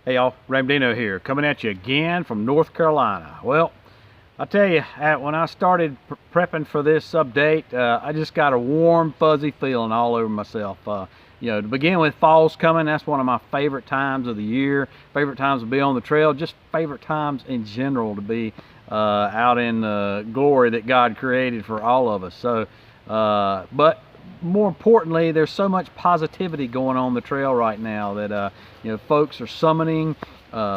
Hey y'all, Ramdino here, coming at you again from North Carolina. Well, I'll tell you, when I started prepping for this update, I just got a warm, fuzzy feeling all over myself. You know, to begin with, fall's coming. That's one of my favorite times of the year. Favorite times to be on the trail. Just favorite times in general to be out in the glory that God created for all of us. So, but more importantly, there's so much positivity going on the trail right now that you know, folks are summiting,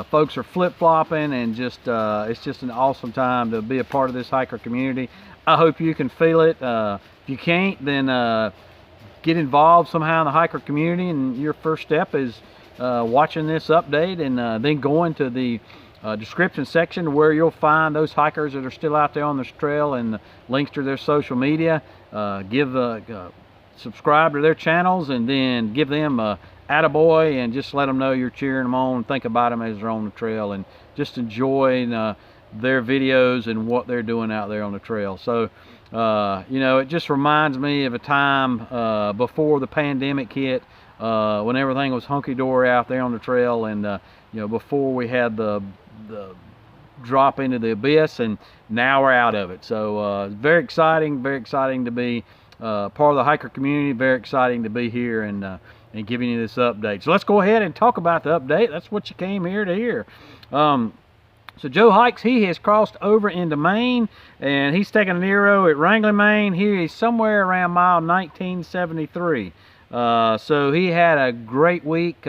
folks are flip-flopping, and just it's just an awesome time to be a part of this hiker community. I hope you can feel it. If you can't, then get involved somehow in the hiker community, and your first step is watching this update and then going to the description section where you'll find those hikers that are still out there on this trail and the links to their social media. Subscribe to their channels and then give them a attaboy and just let them know you're cheering them on. Think about them as they're on the trail and just enjoying their videos and what they're doing out there on the trail. So you know, it just reminds me of a time before the pandemic hit, when everything was hunky-dory out there on the trail, and you know, before we had the drop into the abyss, and now we're out of it. So very exciting to be part of the hiker community. Very exciting to be here and giving you this update. So let's go ahead and talk about the update. That's what you came here to hear. So Joe hikes. He has crossed over into Maine, and he's taking an Nero at Wrangler, Maine. Here he's somewhere around mile 1973. So he had a great week,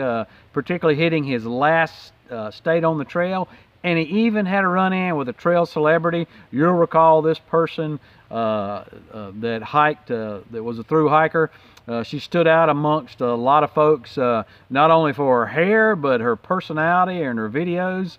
particularly hitting his last state on the trail. And he even had a run-in with a trail celebrity. You'll recall this person that hiked, that was a thru hiker. She stood out amongst a lot of folks, not only for her hair, but her personality and her videos.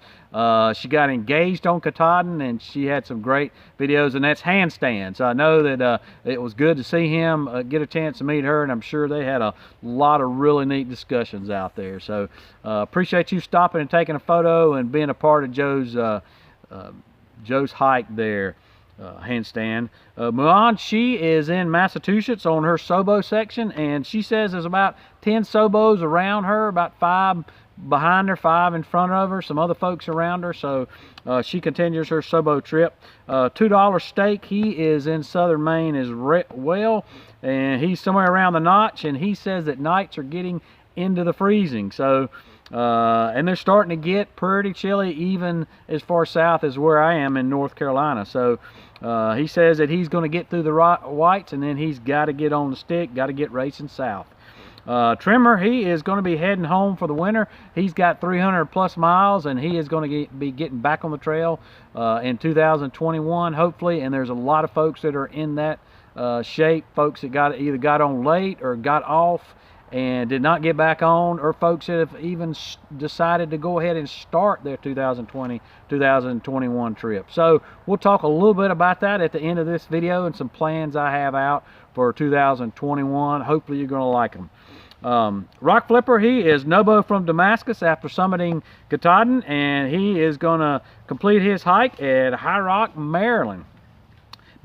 She got engaged on Katahdin, and she had some great videos, and that's handstands. So I know that it was good to see him, get a chance to meet her, and I'm sure they had a lot of really neat discussions out there. So appreciate you stopping and taking a photo and being a part of Joe's hike there. Handstand. Muan, she is in Massachusetts on her Sobo section, and she says there's about 10 Sobos around her, about 5 behind her, 5 in front of her, some other folks around her. So she continues her Sobo trip. $2 Steak, he is in southern Maine as well, and he's somewhere around the Notch, and he says that nights are getting into the freezing. So and they're starting to get pretty chilly even as far south as where I am in North Carolina. So he says that he's going to get through the whites, and then he's got to get on the stick, got to get racing south. Trimmer, he is going to be heading home for the winter. He's got 300 plus miles, and he is going to be getting back on the trail in 2021 hopefully. And there's a lot of folks that are in that shape, folks that either got on late or got off and did not get back on, or folks that have even decided to go ahead and start their 2020-2021 trip. So we'll talk a little bit about that at the end of this video and some plans I have out for 2021. Hopefully you're going to like them. Rock Flipper, he is Nobo from Damascus after summiting Katahdin, and he is going to complete his hike at High Rock, Maryland.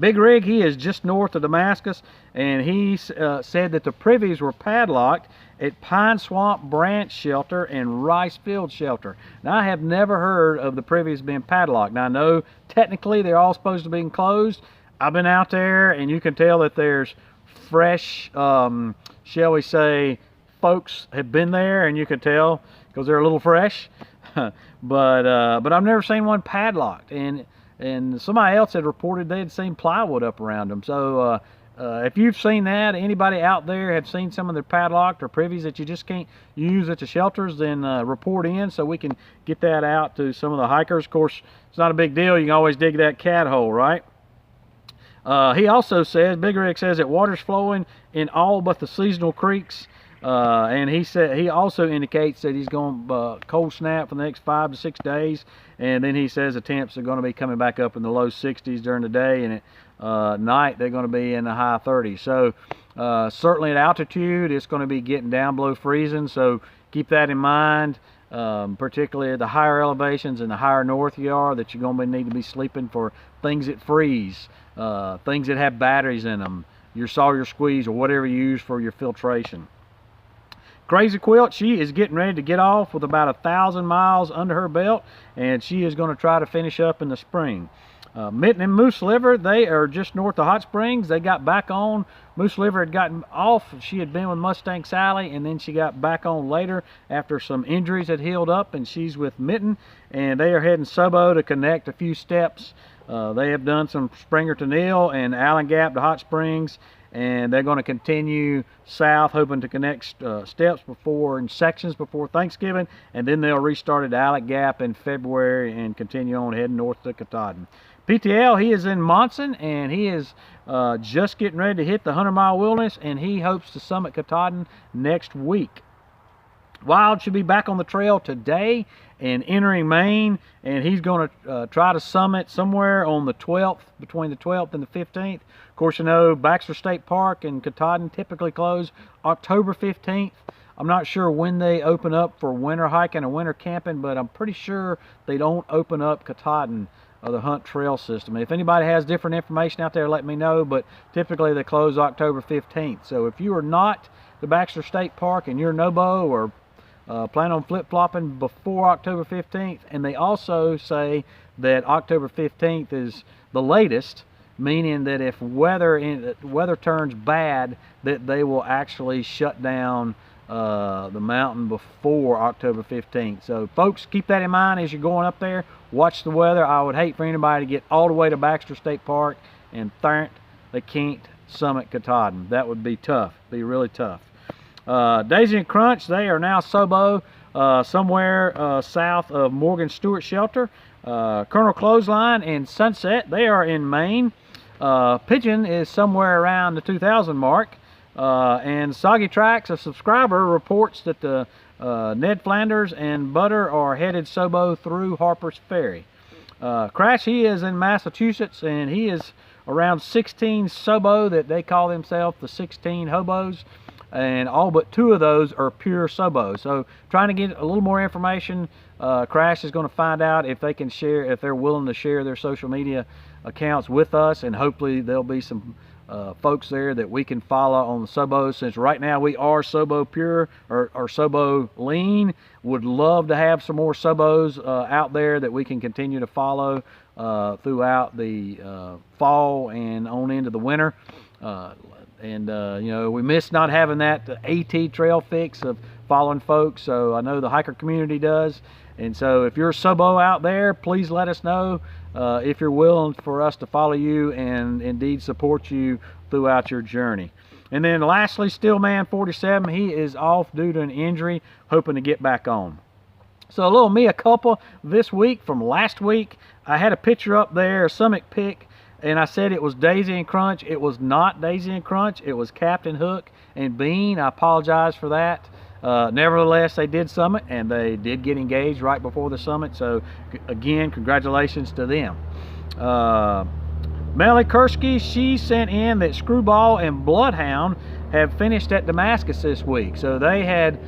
Big Rig, he is just north of Damascus, and he said that the privies were padlocked at Pine Swamp Branch Shelter and Rice Field Shelter. Now, I have never heard of the privies being padlocked. Now, I know technically they're all supposed to be enclosed. I've been out there, and you can tell that there's fresh, shall we say, folks have been there, and you can tell because they're a little fresh. but I've never seen one padlocked, and somebody else had reported they had seen plywood up around them. So if you've seen that, anybody out there have seen some of their padlocked or privies that you just can't use at the shelters, then report in so we can get that out to some of the hikers. Of course, it's not a big deal. You can always dig that cat hole, right? He also says, Big Rig says that water's flowing in all but the seasonal creeks. And he also indicates that he's going cold snap for the next 5 to 6 days, and then he says the temps are going to be coming back up in the low 60s during the day, and at night they're going to be in the high 30s. So certainly at altitude it's going to be getting down below freezing, so keep that in mind, particularly at the higher elevations and the higher north you are, that you're going to need to be sleeping for things that freeze, things that have batteries in them, your Sawyer squeeze or whatever you use for your filtration. Crazy Quilt, she is getting ready to get off with about 1,000 miles under her belt, and she is going to try to finish up in the spring. Mitten and Moose Liver, they are just north of Hot Springs. They got back on. Moose Liver had gotten off. She had been with Mustang Sally, and then she got back on later after some injuries had healed up, and she's with Mitten, and they are heading Sobo to connect a few steps. They have done some Springer to Neal and Allen Gap to Hot Springs, and they're going to continue south, hoping to connect steps before and sections before Thanksgiving, and then they'll restart at Allen Gap in February and continue on heading north to Katahdin. PTL, he is in Monson, and he is just getting ready to hit the 100-mile wilderness, and he hopes to summit Katahdin next week. Wild should be back on the trail today and entering Maine, and he's going to try to summit somewhere on the 12th, between the 12th and the 15th. Of course, you know, Baxter State Park and Katahdin typically close October 15th. I'm not sure when they open up for winter hiking or winter camping, but I'm pretty sure they don't open up Katahdin, the Hunt Trail System. If anybody has different information out there, let me know, but typically they close October 15th. So if you are not to Baxter State Park and you're NOBO or plan on flip-flopping before October 15th, and they also say that October 15th is the latest, meaning that if weather turns bad, that they will actually shut down the mountain before October 15th. So folks, keep that in mind as you're going up there. Watch the weather. I would hate for anybody to get all the way to Baxter State Park and they can't summit Katahdin. That would be tough, be really tough. Daisy and Crunch, they are now Sobo, somewhere south of Morgan Stewart Shelter. Colonel Clothesline and Sunset, they are in Maine. Pigeon is somewhere around the 2,000 mark. And Soggy Tracks, a subscriber, reports that the Ned Flanders and Butter are headed Sobo through Harper's Ferry. Crash, he is in Massachusetts, and he is around 16 Sobo, that they call themselves the 16 Hobos, and all but 2 of those are pure Sobo. So trying to get a little more information. Crash is going to find out if they can share, if they're willing to share their social media accounts with us, and hopefully there'll be some folks there that we can follow on the Sobos, since right now we are Sobo Pure or Sobo Lean. Would love to have some more Sobos out there that we can continue to follow throughout the fall and on into the winter. You know, we miss not having that AT trail fix of following folks, so I know the hiker community does. And so if you're a Sobo out there, please let us know if you're willing for us to follow you and indeed support you throughout your journey. And then lastly, Stillman 47, he is off due to an injury, hoping to get back on. So a little mea culpa this week from last week. I had a picture up there, a summit pic, and I said it was Daisy and Crunch. It was not Daisy and Crunch. It was Captain Hook and Bean. I apologize for that. Nevertheless, they did summit, and they did get engaged right before the summit. So again, congratulations to them. Melly Kursky, she sent in that Screwball and Bloodhound have finished at Damascus this week. So they had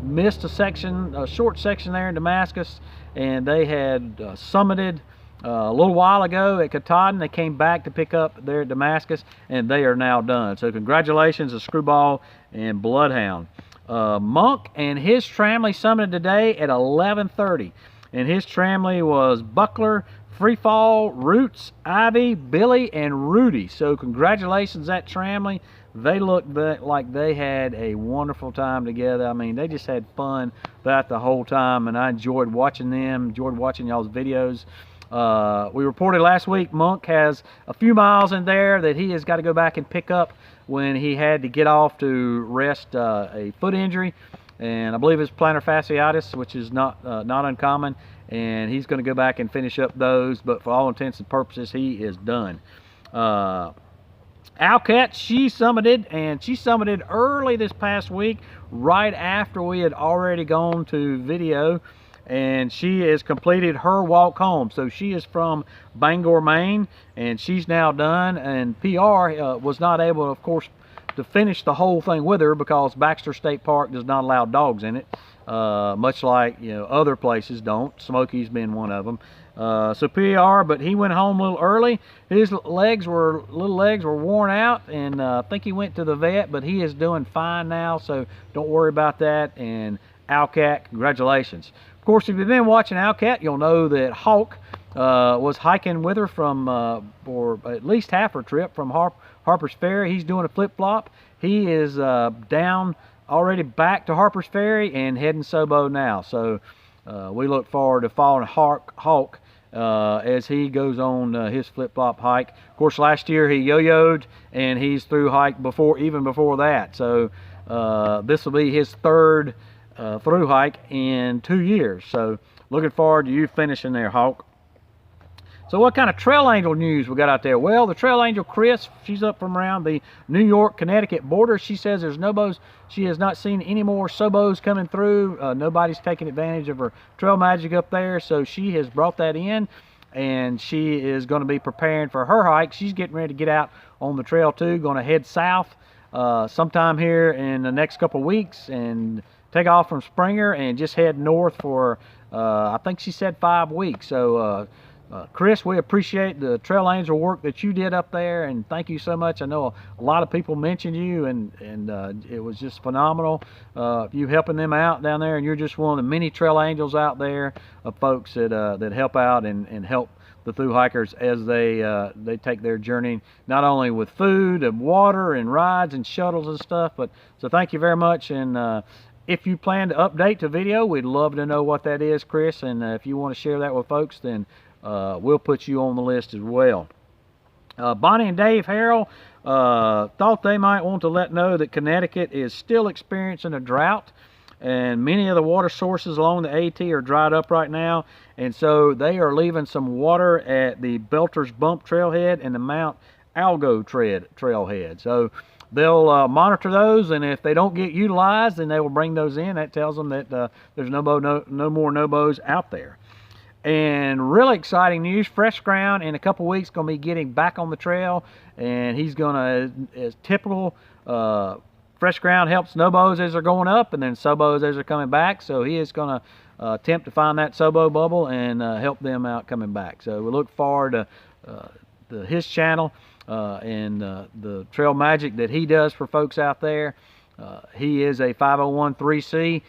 missed a short section there in Damascus, and they had summited a little while ago at Katahdin. They came back to pick up there at Damascus, and they are now done. So congratulations to Screwball and Bloodhound. Monk and his tramley summited today at 11:30, and his tramley was Buckler, Freefall, Roots, Ivy, Billy, and Rudy. So congratulations, that tramley. They looked like they had a wonderful time together. I mean, they just had fun throughout the whole time, and I enjoyed watching them, enjoyed watching y'all's videos. We reported last week Monk has a few miles in there that he has got to go back and pick up when he had to get off to rest a foot injury, and I believe it's plantar fasciitis, which is not uncommon, and he's going to go back and finish up those, but for all intents and purposes, he is done. Owlcat, she summited early this past week, right after we had already gone to video, and she has completed her walk home. So she is from Bangor, Maine, and she's now done, and PR was not able, of course, to finish the whole thing with her because Baxter State Park does not allow dogs in it. much like, you know, other places don't. Smoky's been one of them. So PR, but he went home a little early. His little legs were worn out, and I think he went to the vet, but he is doing fine now, so don't worry about that. And Alcat, congratulations. Of course, if you've been watching Alcat, you'll know that Hawk was hiking with her from for at least half her trip from Harper's Ferry. He's doing a flip-flop. He is down already back to Harper's Ferry and heading Sobo now. So we look forward to following Hawk as he goes on his flip-flop hike. Of course, last year he yo-yoed, and he's through hike even before that. So this will be his third through hike in 2 years. So looking forward to you finishing there, Hawk. So what kind of trail angel news we got out there? Well, the trail angel Chris, she's up from around the New York, Connecticut border. She says there's nobos. She has not seen any more sobos coming through. Nobody's taking advantage of her trail magic up there. So she has brought that in, and she is going to be preparing for her hike. She's getting ready to get out on the trail too. Going to head south sometime here in the next couple weeks and take off from Springer and just head north for I think she said 5 weeks. So Chris, we appreciate the trail angel work that you did up there, and thank you so much. I know a lot of people mentioned you, and it was just phenomenal. You helping them out down there, and you're just one of the many trail angels out there of folks that help out and help the thru hikers as they take their journey, not only with food and water and rides and shuttles and stuff. But so thank you very much. And if you plan to update the video, we'd love to know what that is, Chris. And if you want to share that with folks, then we'll put you on the list as well. Bonnie and Dave Harrell thought they might want to let know that Connecticut is still experiencing a drought, and many of the water sources along the AT are dried up right now, and so they are leaving some water at the Belter's Bump trailhead and the Mount Algo trailhead. So they'll monitor those, and if they don't get utilized, then they will bring those in. That tells them that there's no more nobos out there. And really exciting news, Fresh Ground in a couple weeks going to be getting back on the trail, and he's going to, as typical, Fresh Ground helps nobos as they're going up and then sobos as they're coming back. So he is going to attempt to find that sobo bubble and help them out coming back. So we look forward to his channel and the trail magic that he does for folks out there. He is a 501(c)(3)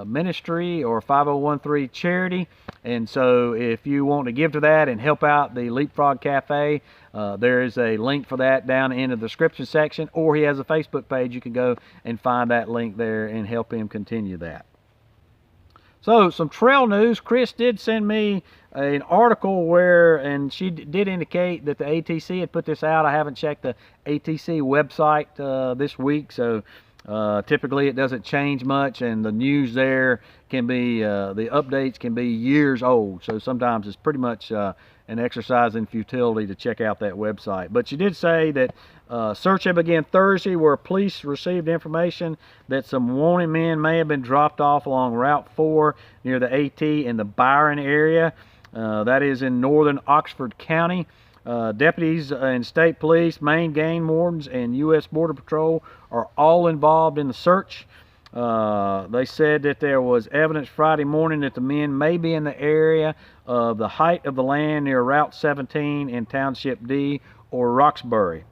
ministry or 501(c)(3) charity, and so if you want to give to that and help out the Leapfrog Cafe, there is a link for that down in the description section, or he has a Facebook page. You can go and find that link there and help him continue that. So some trail news. Chris did send me an article where, and she did indicate that the ATC had put this out. I haven't checked the ATC website this week, so typically it doesn't change much, and the news there can be, the updates can be years old. So sometimes it's pretty much an exercise in futility to check out that website. But she did say that search had began Thursday, where police received information that some wanted men may have been dropped off along Route 4 near the AT in the Byron area. That is in northern Oxford County. Deputies and state police, Maine game wardens, and U.S. Border Patrol are all involved in the search. They said that there was evidence Friday morning that the men may be in the area of the height of the land near Route 17 in Township D or Roxbury.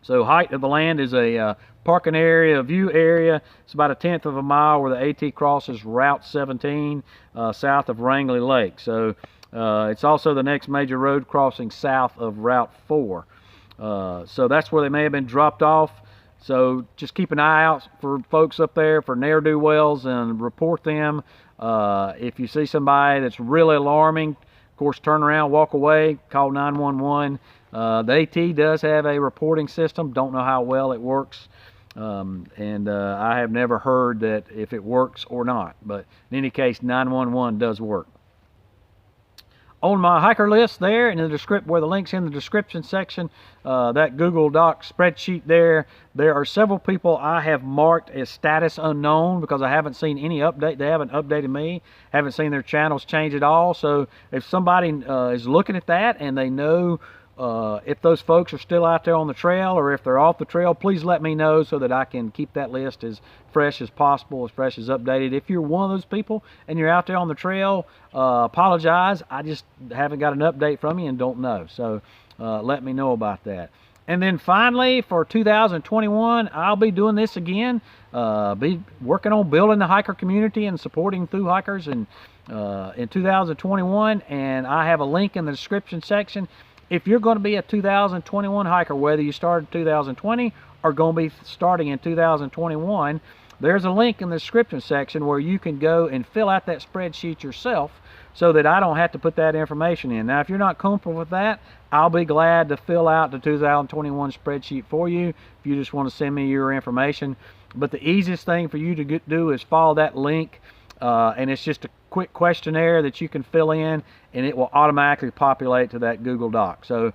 So height of the land is a parking area, a view area. It's about 1/10 of a mile where the AT crosses Route 17 south of Wrangley Lake. So it's also the next major road crossing south of Route 4. So that's where they may have been dropped off. So just keep an eye out for folks up there, for ne'er-do-wells, and report them. If you see somebody that's really alarming, of course, turn around, walk away, call 911. The AT does have a reporting system. Don't know how well it works. I have never heard that if it works or not. But in any case, 911 does work. On my hiker list there, in the where the link's in the description section, that Google Doc spreadsheet there are several people I have marked as status unknown because I haven't seen any update. They haven't updated me, haven't seen their channels change at all. So if somebody is looking at that and they know if those folks are still out there on the trail, or if they're off the trail, please let me know so that I can keep that list as fresh as possible, as fresh as updated. If you're one of those people and you're out there on the trail, apologize. I just haven't got an update from you and don't know. So let me know about that. And then finally, for 2021, I'll be doing this again. Be working on building the hiker community and supporting thru hikers in 2021. And I have a link in the description section. If you're going to be a 2021 hiker, whether you started 2020 or going to be starting in 2021, there's a link in the description section where you can go and fill out that spreadsheet yourself so that I don't have to put that information in. Now, if you're not comfortable with that, I'll be glad to fill out the 2021 spreadsheet for you if you just want to send me your information. But the easiest thing for you to do is follow that link, and it's just a quick questionnaire that you can fill in, and it will automatically populate to that Google Doc. So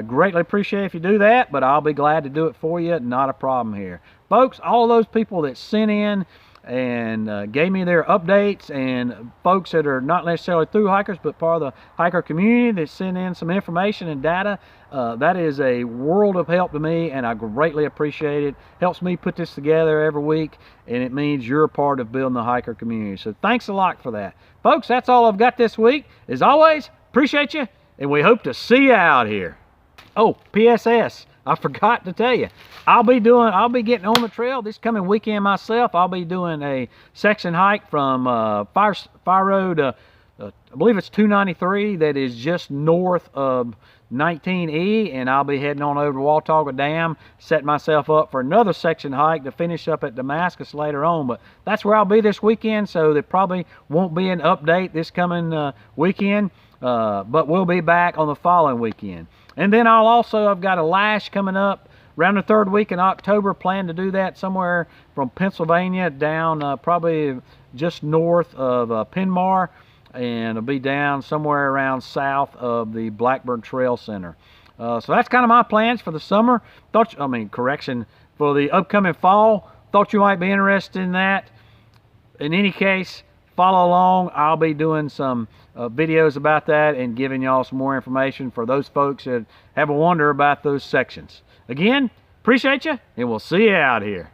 greatly appreciate if you do that, but I'll be glad to do it for you. Not a problem here. Folks, all those people that sent in and gave me their updates, and folks that are not necessarily thru hikers but part of the hiker community that sent in some information and data, that is a world of help to me, and I greatly appreciate it. Helps me put this together every week, and it means you're a part of building the hiker community. So thanks a lot for that. Folks, that's all I've got this week. As always, appreciate you, and we hope to see you out here. Oh, PSS, I forgot to tell you, I'll be getting on the trail this coming weekend myself. I'll be doing a section hike from Fire Road, I believe it's 293, that is just north of 19E, and I'll be heading on over to Watauga Dam, setting myself up for another section hike to finish up at Damascus later on. But that's where I'll be this weekend, so there probably won't be an update this coming weekend, but we'll be back on the following weekend. And then I've got a lash coming up around the third week in October. Plan to do that somewhere from Pennsylvania down probably just north of Penmar, and it'll be down somewhere around south of the Blackburn Trail Center. So that's kind of my plans for the summer. For the upcoming fall. Thought you might be interested in that. In any case, follow along. I'll be doing some videos about that and giving y'all some more information for those folks that have a wonder about those sections. Again, appreciate you, and we'll see you out here.